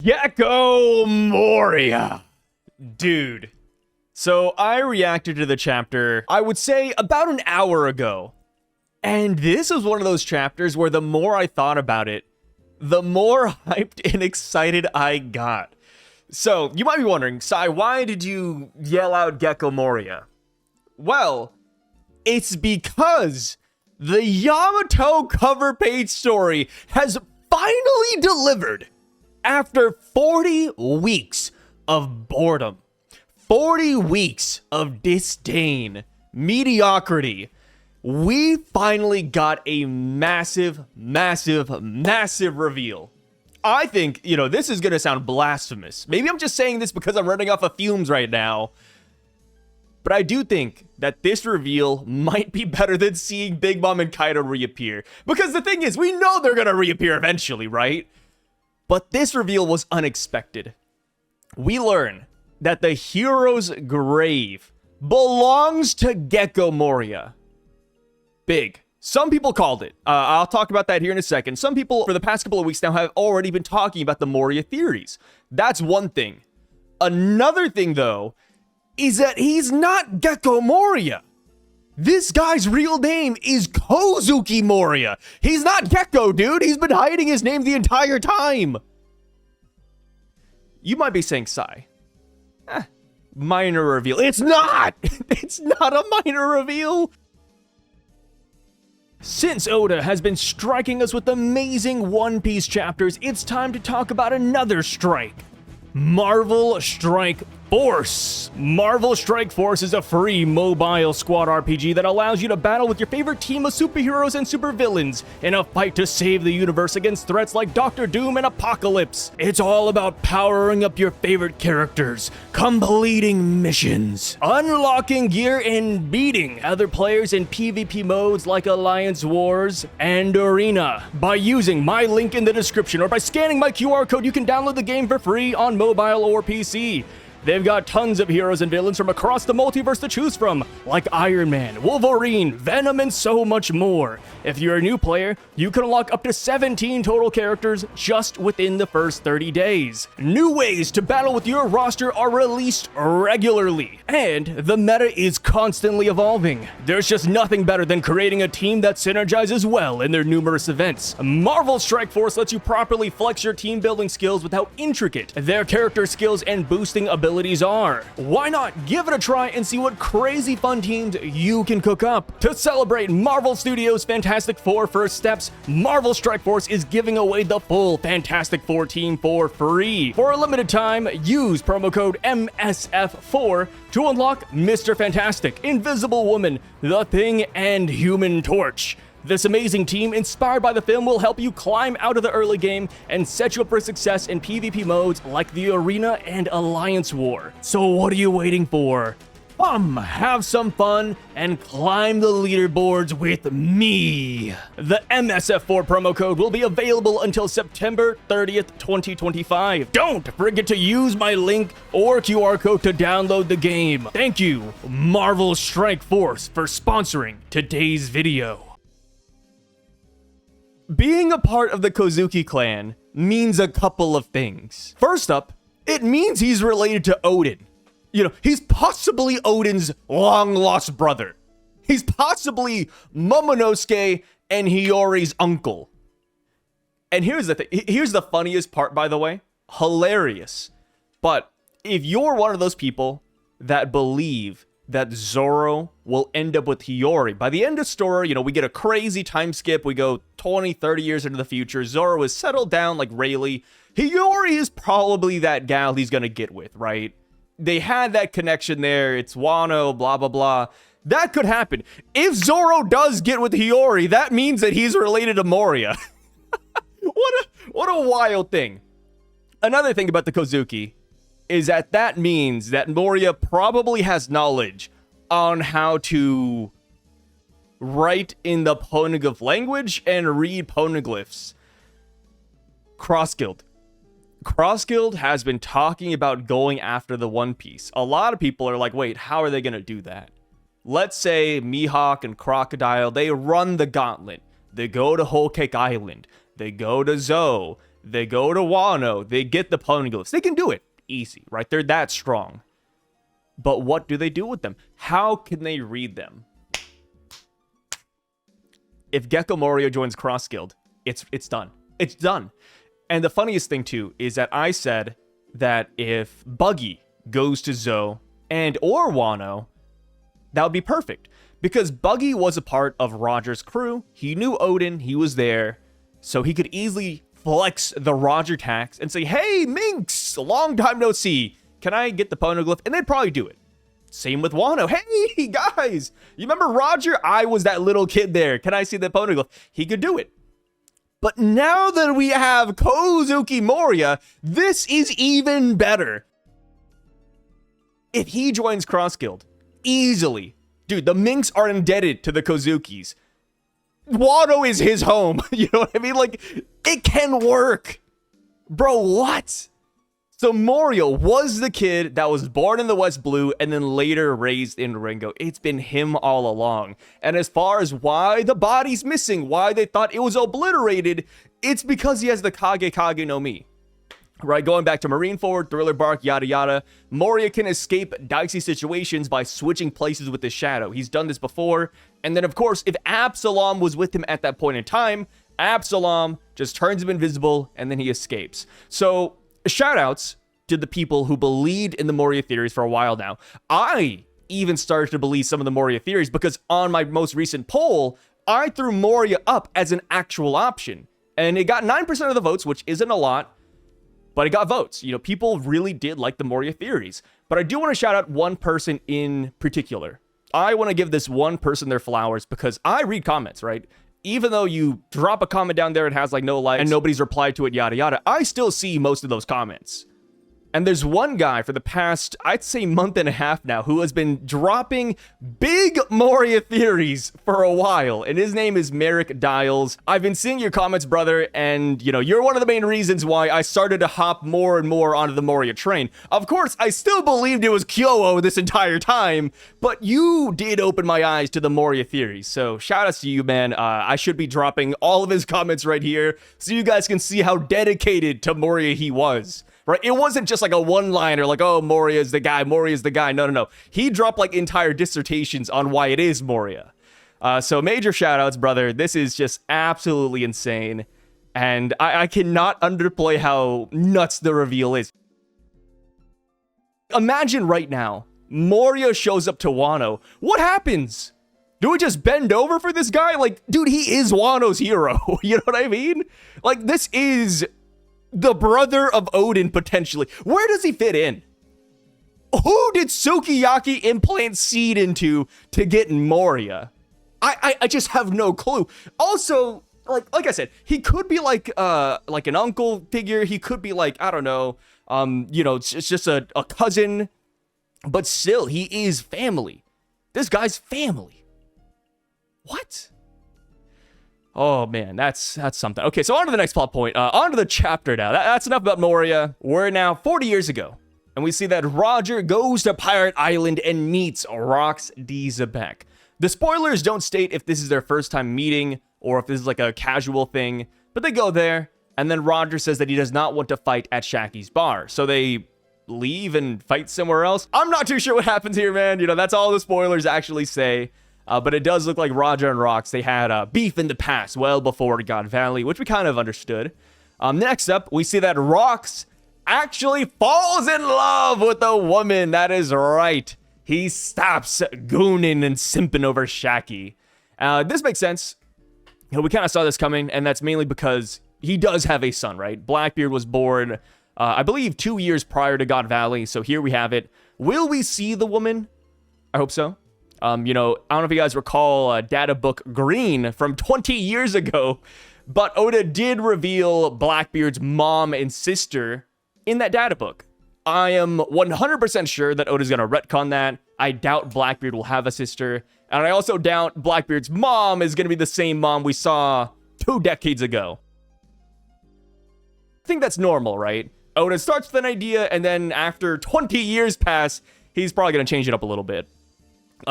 GECKO Moria. Dude. So I reacted to the chapter, I would say about an hour ago. And this is one of those chapters where the more I thought about it, the more hyped and excited I got. So you might be wondering, Sai, why did you yell out GECKO Moria? Well, it's because the Yamato cover page story has finally delivered after 40 weeks of boredom, 40 weeks of disdain, mediocrity. We finally got a massive reveal. I think, this is going to sound blasphemous. Maybe I'm just saying this because I'm running off of fumes right now. But I do think that this reveal might be better than seeing Big Mom and Kaido reappear. Because the thing is, we know they're going to reappear eventually, right? But this reveal was unexpected. We learn that the hero's grave belongs to GECKO Moria. Big. Some people called it. I'll talk about that here in a second. Some people, for the past couple of weeks now, have already been talking about the Moria theories. That's one thing. Another thing, though, is that he's not GECKO Moria. This guy's real name is Kozuki Moria. He's not GECKO, dude. He's been hiding his name the entire time. You might be saying, Sai, minor reveal. It's not! It's not a minor reveal. Since Oda has been striking us with amazing One Piece chapters, it's time to talk about another strike. Marvel Strike Force. Marvel Strike Force is a free mobile squad RPG that allows you to battle with your favorite team of superheroes and supervillains in a fight to save the universe against threats like Doctor Doom and Apocalypse. It's all about powering up your favorite characters, completing missions, unlocking gear, and beating other players in PvP modes like Alliance Wars and Arena. By using my link in the description or by scanning my QR code, you can download the game for free on mobile or PC. They've got tons of heroes and villains from across the multiverse to choose from, like Iron Man, Wolverine, Venom, and so much more. If you're a new player, you can unlock up to 17 total characters just within the first 30 days. New ways to battle with your roster are released regularly, and the meta is constantly evolving. There's just nothing better than creating a team that synergizes well in their numerous events. Marvel Strike Force lets you properly flex your team building skills with how intricate their character skills and boosting abilities are. Why not give it a try and see what crazy fun teams you can cook up? To celebrate Marvel Studios' Fantastic Four first steps, Marvel Strike Force is giving away the full Fantastic Four team for free. For a limited time, use promo code MSF4 to unlock Mr. Fantastic, Invisible Woman, The Thing, and Human Torch. This amazing team, inspired by the film, will help you climb out of the early game and set you up for success in PvP modes like the Arena and Alliance War. So what are you waiting for? Have some fun and climb the leaderboards with me. The MSF4 promo code will be available until September 30th, 2025. Don't forget to use my link or QR code to download the game. Thank you, Marvel Strike Force, for sponsoring today's video. Being a part of the Kozuki clan means a couple of things. First up, it means he's related to Odin. He's possibly Odin's long-lost brother. He's possibly Momonosuke and Hiyori's uncle. And here's the thing. Here's the funniest part, by the way. Hilarious. But if you're one of those people that believe that Zoro will end up with Hiyori, by the end of story, we get a crazy time skip. We go 20, 30 years into the future. Zoro is settled down like Rayleigh. Hiyori is probably that gal he's gonna get with, right? They had that connection there. It's Wano, blah, blah, blah. That could happen. If Zoro does get with Hiyori, that means that he's related to Moria. What a wild thing. Another thing about the Kozuki is that means that Moria probably has knowledge on how to write in the poneglyph language and read poneglyphs. Cross-Guild. Cross-Guild has been talking about going after the One Piece. A lot of people are like, wait, how are they going to do that? Let's say Mihawk and Crocodile, they run the gauntlet. They go to Whole Cake Island. They go to Zoe. They go to Wano. They get the poneglyphs. They can do it. Easy, right? They're that strong. But what do they do with them? How can they read them? If GECKO Moria joins Cross Guild, it's done. It's done. And the funniest thing, too, is that I said that if Buggy goes to Zoe and or Wano, that would be perfect. Because Buggy was a part of Roger's crew. He knew Odin. He was there. So he could easily flex the Roger tax and say, hey, Minx, long time no see. Can I get the poneglyph? And they'd probably do it. Same with Wano. Hey, guys, you remember Roger? I was that little kid there. Can I see the poneglyph? He could do it. But now that we have Kozuki Moria, this is even better. If he joins Cross Guild, easily. Dude, the Minks are indebted to the Kozukis. Wano is his home. You know what I mean? Like, it can work. Bro, what? So Moria was the kid that was born in the West Blue and then later raised in Ringo. It's been him all along. And as far as why the body's missing, why they thought it was obliterated, it's because he has the Kage no Mi. Right, going back to Marineford, Thriller Bark, yada yada, Moria can escape dicey situations by switching places with the Shadow. He's done this before. And then, of course, if Absalom was with him at that point in time, Absalom just turns him invisible and then he escapes. So, shoutouts to the people who believed in the Moria theories for a while now. I even started to believe some of the Moria theories because on my most recent poll, I threw Moria up as an actual option. And it got 9% of the votes, which isn't a lot. But it got votes. You know, people really did like the Moria theories. But I do want to shout out one person in particular. I want to give this one person their flowers because I read comments, right? Even though you drop a comment down there, it has like no likes and nobody's replied to it, yada yada. I still see most of those comments. And there's one guy for the past, I'd say month and a half now, who has been dropping big Moria theories for a while. And his name is Merrick Dials. I've been seeing your comments, brother. And, you know, you're one of the main reasons why I started to hop more and more onto the Moria train. Of course, I still believed it was Kyoto this entire time. But you did open my eyes to the Moria theories. So shout outs to you, man. I should be dropping all of his comments right here so you guys can see how dedicated to Moria he was. Right? It wasn't just like a one-liner like, oh, Moria's the guy, Moria's the guy. No. He dropped like entire dissertations on why it is Moria. So major shout-outs, brother. This is just absolutely insane. And I cannot underplay how nuts the reveal is. Imagine right now, Moria shows up to Wano. What happens? Do we just bend over for this guy? Like, dude, he is Wano's hero. You know what I mean? Like, this is the brother of Odin, potentially. Where does he fit in? Who did Sukiyaki implant seed into to get Moria? I just have no clue. Also, like I said, he could be like an uncle figure. He could be like, I don't know, you know, it's just a cousin. But still, he is family. This guy's family. What? Oh, man, that's something. Okay, so on to the next plot point. On to the chapter now. That's enough about Moria. We're now 40 years ago, and we see that Roger goes to Pirate Island and meets Rox D. Zebek. The spoilers don't state if this is their first time meeting or if this is like a casual thing, but they go there, and then Roger says that he does not want to fight at Shaggy's bar, so they leave and fight somewhere else. I'm not too sure what happens here, man. You know, that's all the spoilers actually say. But it does look like Roger and Rox, they had beef in the past, well before God Valley, which we kind of understood. Next up, we see that Rox actually falls in love with a woman. That is right. He stops gooning and simping over Shaggy. This makes sense. You know, we kind of saw this coming, and that's mainly because he does have a son, right? Blackbeard was born, I believe, 2 years prior to God Valley, so here we have it. Will we see the woman? I hope so. You know, I don't know if you guys recall Data Book Green from 20 years ago, but Oda did reveal Blackbeard's mom and sister in that data book. I am 100% sure that Oda's going to retcon that. I doubt Blackbeard will have a sister, and I also doubt Blackbeard's mom is going to be the same mom we saw 2 decades ago. I think that's normal, right? Oda starts with an idea, and then after 20 years pass, he's probably going to change it up a little bit.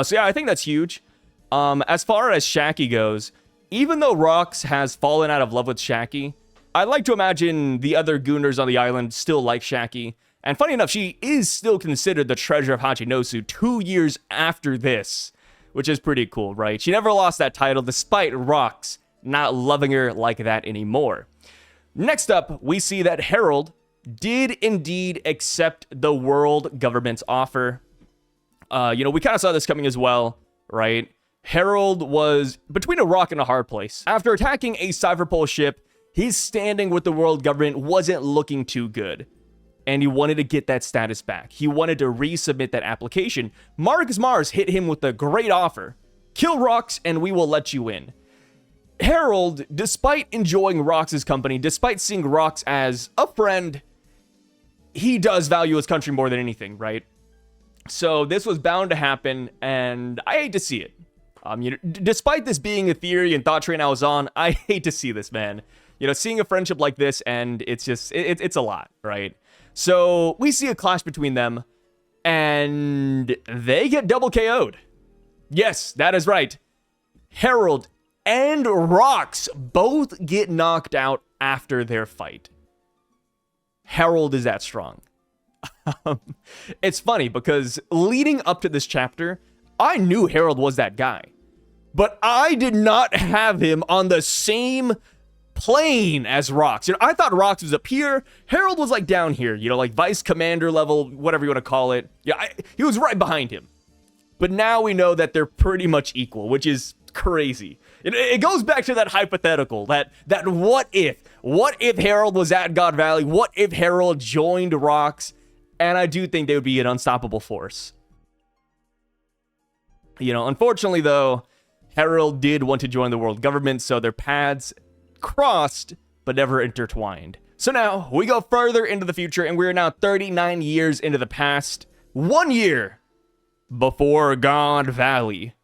So yeah, I think that's huge. As far as Shaggy goes, even though Rox has fallen out of love with Shaggy, I like to imagine the other Gooners on the island still like Shaki. And funny enough, she is still considered the treasure of Hachinosu 2 years after this, which is pretty cool, right? She never lost that title despite Rocks not loving her like that anymore. Next up, we see that Harald did indeed accept the world government's offer. We kind of saw this coming as well, right? Harald was between a rock and a hard place. After attacking a Cyberpole ship, his standing with the world government wasn't looking too good. And he wanted to get that status back. He wanted to resubmit that application. Marcus Mars hit him with a great offer. Kill Rox and we will let you in. Harald, despite enjoying Rox's company, despite seeing Rox as a friend, he does value his country more than anything, right? So this was bound to happen, and I hate to see it. Despite this being a theory and thought train I was on, I hate to see this, man. Seeing a friendship like this, and it's just, it's a lot, right? So we see a clash between them, and they get double KO'd. Yes, that is right. Harald and Rox both get knocked out after their fight. Harald is that strong. It's funny because leading up to this chapter, I knew Harald was that guy, but I did not have him on the same plane as Rox. I thought Rox was up here. Harald was like down here, like vice commander level, whatever you want to call it. Yeah, he was right behind him. But now we know that they're pretty much equal, which is crazy. It goes back to that hypothetical, that what if Harald was at God Valley? What if Harald joined Rox? And I do think they would be an unstoppable force. Unfortunately though, Harald did want to join the world government, so their paths crossed but never intertwined. So now we go further into the future, and we're now 39 years into the past, 1 year before God Valley.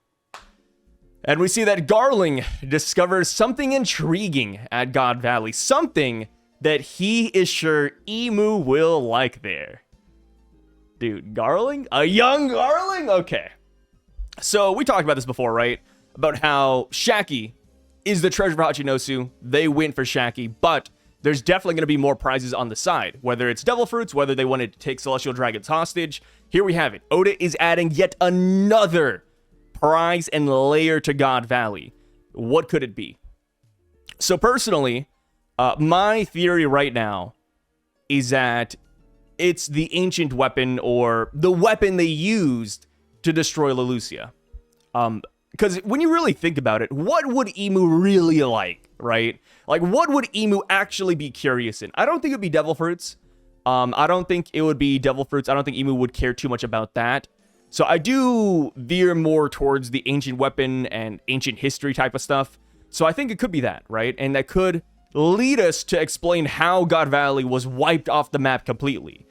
And we see that Garling discovers something intriguing at God Valley, something that he is sure Emu will like there. Dude, Garling? A young Garling? Okay. So we talked about this before, right? About how Shaki is the treasure of Hachinosu. They went for Shaki, but there's definitely going to be more prizes on the side. Whether it's devil fruits, whether they wanted to take celestial dragons hostage. Here we have it. Oda is adding yet another prize and layer to God Valley. What could it be? So personally, my theory right now is that it's the ancient weapon, or the weapon they used to destroy Lelucia. Because when you really think about it, what would Emu really like, right? Like, what would Emu actually be curious in? I don't think it would be devil fruits. I don't think it would be devil fruits. I don't think Emu would care too much about that. So I do veer more towards the ancient weapon and ancient history type of stuff. So I think it could be that, right? And that could lead us to explain how God Valley was wiped off the map completely.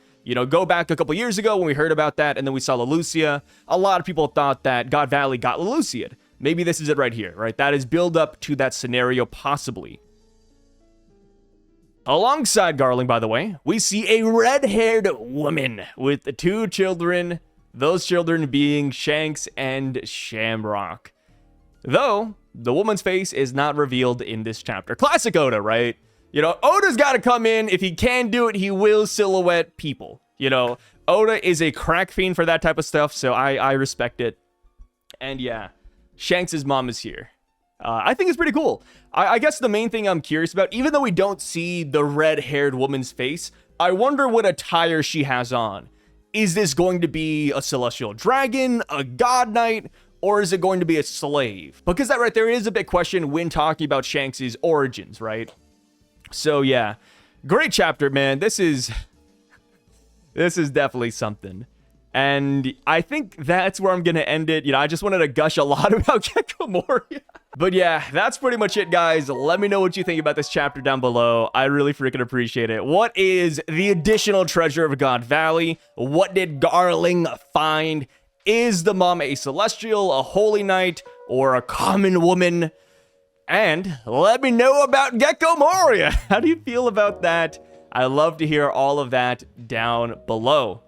Go back a couple years ago when we heard about that, and then we saw Lelucia. A lot of people thought that God Valley got Lelucia'd. Maybe this is it right here, right? That is build up to that scenario, possibly. Alongside Garling, by the way, we see a red-haired woman with 2 children, those children being Shanks and Shamrock. Though, the woman's face is not revealed in this chapter. Classic Oda, right? Oda's got to come in. If he can do it, he will silhouette people. Oda is a crack fiend for that type of stuff, so I respect it. And yeah, Shanks' mom is here. I think it's pretty cool. I guess the main thing I'm curious about, even though we don't see the red-haired woman's face, I wonder what attire she has on. Is this going to be a celestial dragon, a god knight, or is it going to be a slave? Because that right there is a big question when talking about Shanks' origins, right? So yeah, great chapter, man. This is definitely something. And I think that's where I'm going to end it. I just wanted to gush a lot about GECKO Moria. But yeah, that's pretty much it, guys. Let me know what you think about this chapter down below. I really freaking appreciate it. What is the additional treasure of God Valley? What did Garling find? Is the mom a celestial, a holy knight, or a common woman? And let me know about GECKO Moria. How do you feel about that? I love to hear all of that down below.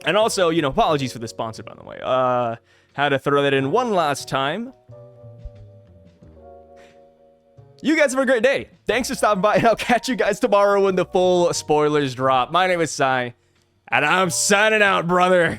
And also, apologies for the sponsor, by the way. Had to throw that in one last time. You guys have a great day. Thanks for stopping by, and I'll catch you guys tomorrow when the full spoilers drop. My name is Sai, and I'm signing out, brother.